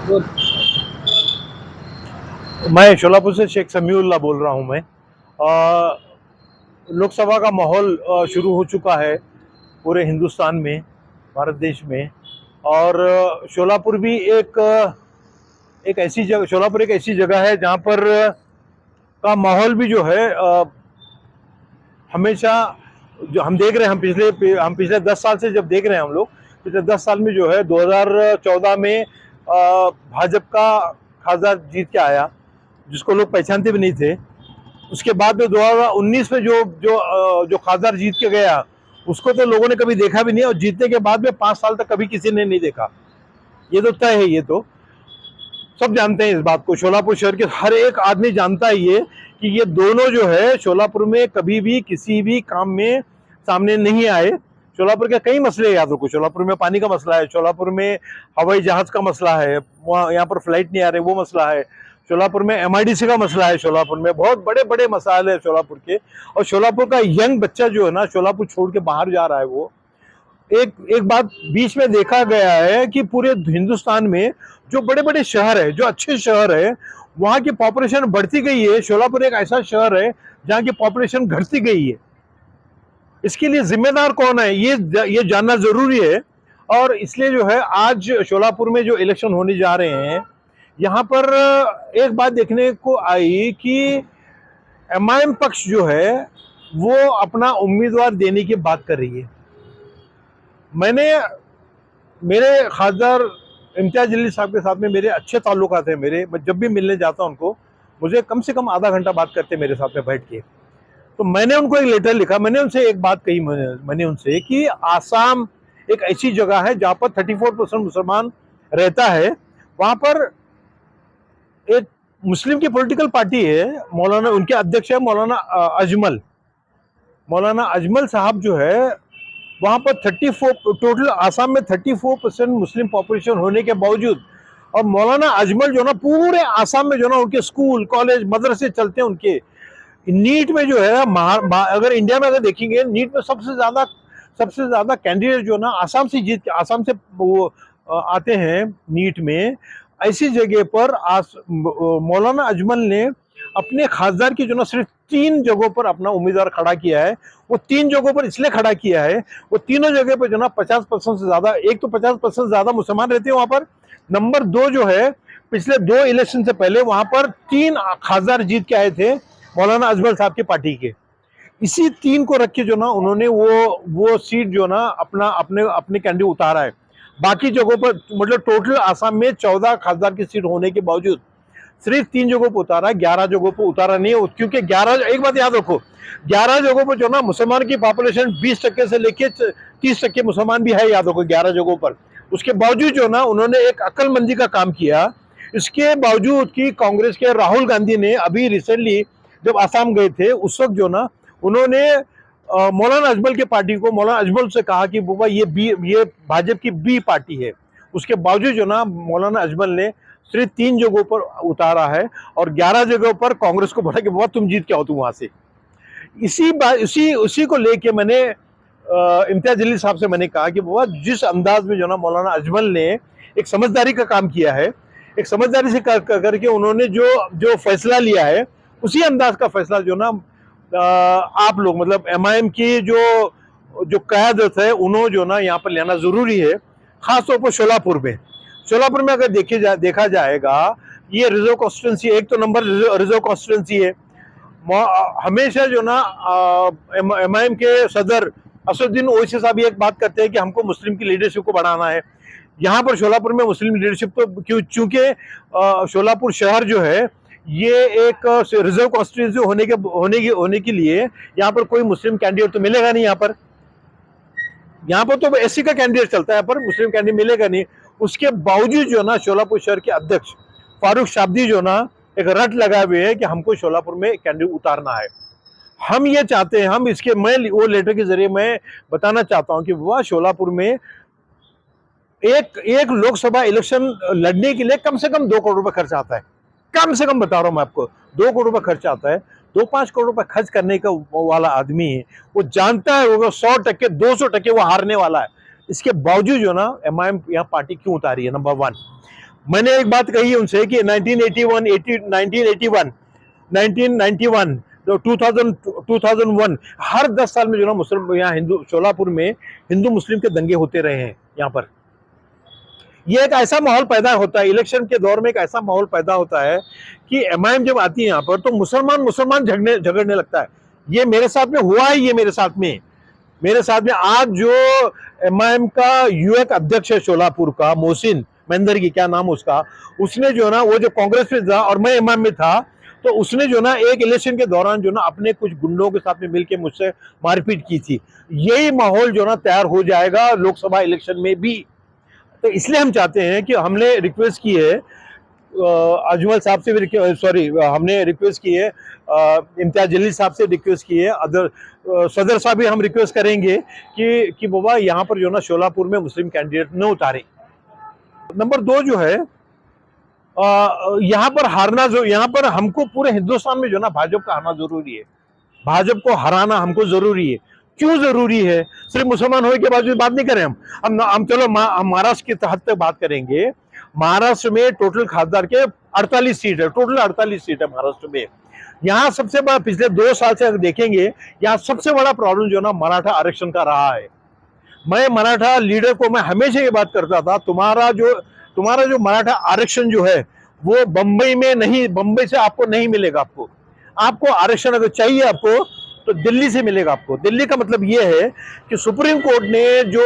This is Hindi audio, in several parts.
वो मैं शोलापुर से शेख समीउल्लाह बोल रहा हूं। मैं लोकसभा का माहौल शुरू हो चुका है पूरे हिंदुस्तान में, भारत देश में। और शोलापुर भी एक ऐसी जगह शोलापुर एक ऐसी जगह है जहां पर का माहौल भी जो है हमेशा जो हम देख रहे हैं, हम पिछले 10 साल से जब देख रहे हैं हम लोग, पिछले 10 साल में जो है 2014 में भाजपा का खासदार जीत के आया, जिसको लोग पहचानते भी नहीं थे। उसके बाद में 2019 में जो खासदार जीत के गया, उसको तो लोगों ने कभी देखा भी नहीं, और जीतने के बाद में 5 साल तक कभी किसी ने नहीं देखा। ये तो तय है, ये तो सब जानते हैं इस बात को। शोलापुर शहर के हर एक आदमी जानता है ये कि ये दोनों जो है शोलापुर में कभी भी किसी भी काम में सामने नहीं आए। शोलापुर के कई मसले याद रखो। शोलापुर में पानी का मसला है, शोलापुर में हवाई जहाज का मसला है, वहाँ यहाँ पर फ्लाइट नहीं आ रहे, वो मसला है। शोलापुर में एमआईडीसी का मसला है, शोलापुर में बहुत बड़े बड़े मसाले हैं शोलापुर के। और शोलापुर का यंग बच्चा जो है ना, शोलापुर छोड़ के बाहर जा रहा है। वो एक एक बात बीच में देखा गया है कि पूरे हिंदुस्तान में जो बड़े बड़े शहर है, जो अच्छे शहर है, वहां की पॉपुलेशन बढ़ती गई है। शोलापुर एक ऐसा शहर है जहां की पॉपुलेशन घटती गई है। इसके लिए जिम्मेदार कौन है, ये जानना जरूरी है। और इसलिए जो है आज शोलापुर में जो इलेक्शन होने जा रहे हैं, यहाँ पर एक बात देखने को आई कि एमआईएम पक्ष जो है वो अपना उम्मीदवार देने की बात कर रही है। मैंने मेरे खासदार इम्तियाज जलील साहब के साथ में मेरे अच्छे ताल्लुकात हैं। मैं जब भी मिलने जाता हूं उनको, मुझे कम से कम आधा घंटा बात करते मेरे साथ में बैठ के। तो मैंने उनको एक लेटर लिखा, मैंने उनसे एक बात कही, मैंने उनसे कि आसाम एक ऐसी जगह है जहां पर 34% मुसलमान रहता है। वहां पर एक मुस्लिम की पॉलिटिकल पार्टी है, मौलाना, उनके अध्यक्ष है अजमल मौलाना अजमल साहब जो है। वहां पर 34, टोटल आसाम में 34% मुस्लिम पॉपुलेशन होने के बावजूद, और मौलाना अजमल जो ना पूरे आसाम में जो ना उनके स्कूल कॉलेज मदरसे चलते हैं उनके। नीट में जो है अगर इंडिया में अगर देखेंगे, नीट में सबसे ज्यादा कैंडिडेट जो ना आसाम से वो आते हैं नीट में। ऐसी जगह पर मौलाना अजमल ने अपने खासदार की जो ना सिर्फ 3 जगहों पर अपना उम्मीदवार खड़ा किया है। वो 3 जगहों पर इसलिए खड़ा किया है, वो तीनों जगह पर जो ना 50% से ज्यादा, एक तो 50% ज्यादा मुसलमान रहते हैं वहां पर। नंबर 2 जो है, पिछले 2 इलेक्शन से पहले वहां पर 3 खासदार जीत के आए थे मौलाना अजमल साहब की पार्टी के। इसी 3 को रख के जो ना उन्होंने वो सीट जो ना अपने अपने कैंडिडेट उतारा है। बाकी जगहों पर मतलब टोटल आसाम में 14 खासदार की सीट होने के बावजूद सिर्फ 3 जगहों पर उतारा, 11 जगहों पर उतारा नहीं है। क्योंकि 11, एक बात याद रखो, 11 जगहों पर जो ना मुसलमान की पॉपुलेशन 20% से लेके 30% मुसलमान भी है, याद रखो 11 जगहों पर। उसके बावजूद जो ना उन्होंने एक अक्लमंदी का काम किया। इसके बावजूद कि कांग्रेस के राहुल गांधी ने अभी रिसेंटली जब आसाम गए थे, उस वक्त जो ना उन्होंने मौलाना अजमल के पार्टी को, मौलाना अजमल से कहा कि बाबा ये भाजपा की बी पार्टी है। उसके बावजूद जो ना मौलाना अजमल ने सिर्फ 3 जगहों पर उतारा है, और 11 जगहों पर कांग्रेस को बोला कि बाबा तुम जीत के आओ तुम वहां से। इसी बात उसी को लेके मैंने इम्तियाज जलील साहब से मैंने कहा कि बाबा जिस अंदाज में जो ना मौलाना अजमल ने एक समझदारी का काम किया है, एक समझदारी से करके उन्होंने जो जो फैसला लिया है, उसी अंदाज का फैसला जो ना आप लोग मतलब एमआईएम की जो जो क़यादत है, उन्होंने जो ना यहाँ पर लेना जरूरी है। खासतौर पर शोलापुर में अगर देखा जाएगा, ये रिजर्व कॉन्स्टिट्यूंसी, एक तो नंबर रिजर्व कॉन्स्टिट्यूंसी है। हमेशा जो ना एमआईएम के सदर असदुद्दीन ओवैसी साहब एक बात करते हैं कि हमको मुस्लिम की लीडरशिप को बढ़ाना है। यहाँ पर शोलापुर में मुस्लिम लीडरशिप तो चूंकि शोलापुर शहर जो है ये एक रिजर्व कॉन्स्टिट्यूंसी होने के लिए यहाँ पर कोई मुस्लिम कैंडिडेट तो मिलेगा नहीं। यहाँ पर तो एससी का कैंडिडेट चलता है, पर मुस्लिम कैंडिडेट मिलेगा नहीं। उसके बावजूद जो ना शोलापुर शहर के अध्यक्ष फारूक शाब्दी जो ना एक रट लगाए हुए है कि हमको शोलापुर में कैंडिडेट उतारना है। हम ये चाहते हैं, हम इसके मैं वो लेटर के जरिए मैं बताना चाहता हूं कि वह शोलापुर में एक एक लोकसभा इलेक्शन लड़ने के लिए कम से कम 2 करोड़ रुपए खर्च आता है। कम से कम बता रहा हूं मैं आपको, 2 करोड़ रुपए खर्च आता है। 2-5 करोड़ रुपए खर्च करने का वाला आदमी है, वो जानता है वो 100%, 200% वो हारने वाला है। इसके बावजूद जो ना एमआईएम यहाँ पार्टी क्यों उतारी है, नंबर 1। मैंने एक बात कही उनसे कि 1981, 1981, 1991, तो 2000, 2001, हर 10 साल में जो ना मुस्लिम यहाँ हिंदू शोलापुर में हिंदू मुस्लिम के दंगे होते रहे हैं यहाँ पर। ये एक ऐसा माहौल पैदा होता है, इलेक्शन के दौर में एक ऐसा माहौल पैदा होता है कि एमआईएम जब आती है यहाँ पर तो मुसलमान मुसलमान झगड़ने लगता है। ये मेरे साथ में हुआ है, ये मेरे साथ में आज जो एमआईएम का यूएक अध्यक्ष है शोलापुर का, मोहसिन महेंदर की, क्या नाम उसका, उसने जो ना, वो जो कांग्रेस में था और मैं एमआईएम में था, तो उसने जो ना एक इलेक्शन के दौरान जो ना अपने कुछ गुंडों के साथ में मिलकर मुझसे मारपीट की थी। यही माहौल जो ना तैयार हो जाएगा लोकसभा इलेक्शन में भी। तो इसलिए हम चाहते हैं कि हमने रिक्वेस्ट की है अजमल साहब से भी, सॉरी, हमने रिक्वेस्ट की है इम्तियाज जलील साहब से रिक्वेस्ट की है, अदर सदर साहब भी हम रिक्वेस्ट करेंगे कि बाबा यहाँ पर जो ना शोलापुर में मुस्लिम कैंडिडेट न उतारे। नंबर 2 जो है, यहाँ पर हारना, जो यहाँ पर हमको पूरे हिंदुस्तान में जो ना भाजपा का हारना जरूरी है, भाजपा को हराना हमको जरूरी है। क्यों जरूरी है? सिर्फ मुसलमान होने के बावजूद बात नहीं करें हम चलो हम महाराष्ट्र की हद तक बात करेंगे। महाराष्ट्र में टोटल खासदार के 48 सीट है, टोटल 48 सीट है महाराष्ट्र में। यहाँ सबसे बड़ा, पिछले 2 साल से अगर देखेंगे, यहाँ सबसे बड़ा प्रॉब्लम जो ना मराठा आरक्षण का रहा है। मैं मराठा लीडर को मैं हमेशा ये बात करता था, तुम्हारा जो मराठा आरक्षण जो है वो बंबई में नहीं, बंबई से आपको नहीं मिलेगा। आपको आरक्षण अगर चाहिए आपको तो दिल्ली से मिलेगा आपको। दिल्ली का मतलब ये है कि सुप्रीम कोर्ट ने जो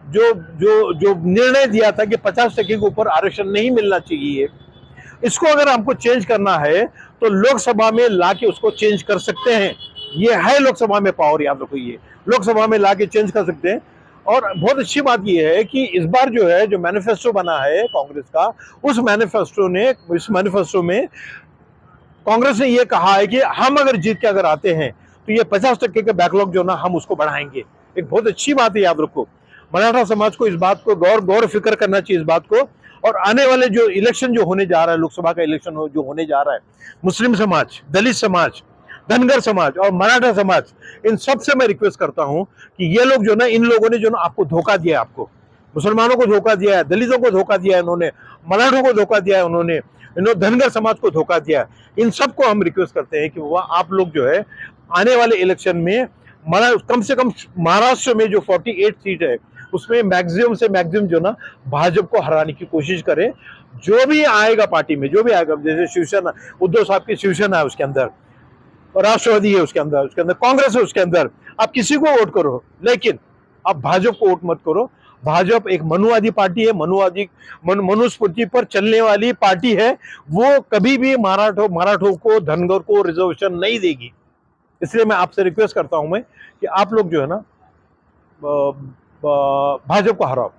जो जो जो निर्णय दिया था कि 50% के ऊपर आरक्षण नहीं मिलना चाहिए, इसको अगर हमको चेंज करना है तो लोकसभा में लाके उसको चेंज कर सकते हैं। ये है लोकसभा में पावर, याद रखो, ये लोकसभा में लाके चेंज कर सकते हैं। और बहुत अच्छी बात यह है कि इस बार जो है, जो मैनिफेस्टो बना है कांग्रेस का, उस मैनिफेस्टो में कांग्रेस ने यह कहा है कि हम अगर जीत के अगर आते हैं तो ये 50% का बैकलॉग जो ना हम उसको बढ़ाएंगे। एक बहुत अच्छी बात है, याद रखो। मराठा समाज को इस बात को गौर फिक्र करना चाहिए इस बात को। और आने वाले जो इलेक्शन जो होने जा रहा है, लोकसभा का इलेक्शन जो होने जा रहा है, मुस्लिम समाज, दलित समाज, धनगर समाज और मराठा समाज, इन सब से मैं रिक्वेस्ट करता हूं कि ये लोग जो ना, इन लोगों ने जो ना आपको धोखा दिया है, आपको मुसलमानों को धोखा दिया है, दलितों को धोखा दिया है इन्होंने, मराठों को धोखा दिया है इन्होंने धनगर समाज को धोखा दिया है। इन सबको हम रिक्वेस्ट करते हैं कि वह आप लोग जो है आने वाले इलेक्शन में कम से कम महाराष्ट्र में जो 48 सीट है उसमें मैक्सिमम से मैक्सिमम जो ना भाजपा को हराने की कोशिश करें। जो भी आएगा पार्टी में, जो भी आएगा, जैसे शिवसेना, उद्धव साहब की शिवसेना है, उसके अंदर राष्ट्रवादी है, उसके अंदर कांग्रेस है, उसके अंदर आप किसी को वोट करो, लेकिन आप भाजपा को वोट मत करो। भाजपा एक मनुवादी पार्टी है, मनुस्मृति पर चलने वाली पार्टी है। वो कभी भी मराठों को, धनगर को रिजर्वेशन नहीं देगी। इसलिए मैं आपसे रिक्वेस्ट करता हूं मैं कि आप लोग जो है ना भाजपा को हराओ।